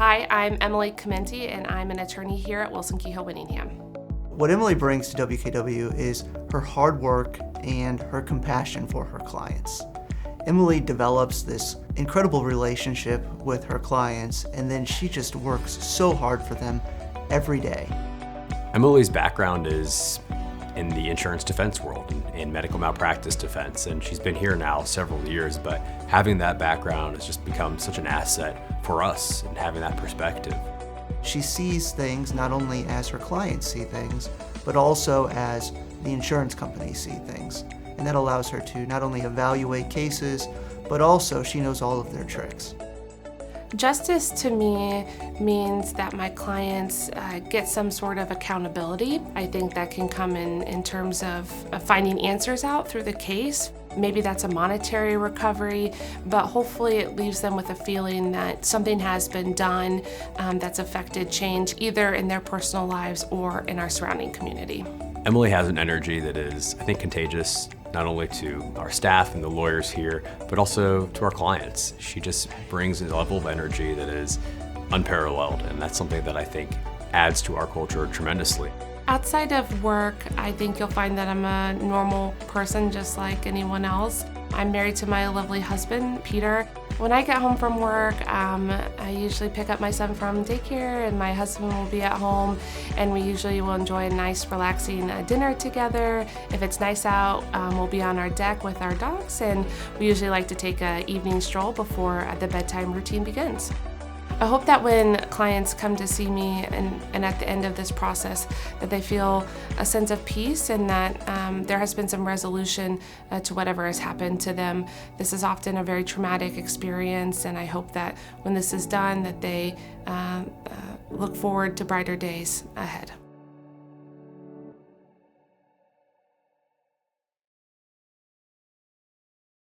Hi, I'm Emily Chimenti, and I'm an attorney here at Wilson Kehoe Winingham. What Emily brings to WKW is her hard work and her compassion for her clients. Emily develops this incredible relationship with her clients, and then she just works so hard for them every day. Emily's background is in the insurance defense world, in medical malpractice defense, and she's been here now several years, but having that background has just become such an asset for us and having that perspective. She sees things not only as her clients see things, but also as the insurance companies see things. And that allows her to not only evaluate cases, but also she knows all of their tricks. Justice to me means that my clients get some sort of accountability. I think that can come in terms of finding answers out through the case. Maybe that's a monetary recovery, but hopefully it leaves them with a feeling that something has been done that's affected change either in their personal lives or in our surrounding community. Emily has an energy that is, I think, contagious, not only to our staff and the lawyers here, but also to our clients. She just brings a level of energy that is unparalleled, and that's something that I think adds to our culture tremendously. Outside of work, I think you'll find that I'm a normal person just like anyone else. I'm married to my lovely husband, Peter. When I get home from work, I usually pick up my son from daycare and my husband will be at home, and we usually will enjoy a nice relaxing dinner together. If it's nice out, we'll be on our deck with our dogs, and we usually like to take an evening stroll before the bedtime routine begins. I hope that when clients come to see me and at the end of this process that they feel a sense of peace and that there has been some resolution to whatever has happened to them. This is often a very traumatic experience, and I hope that when this is done that they look forward to brighter days ahead.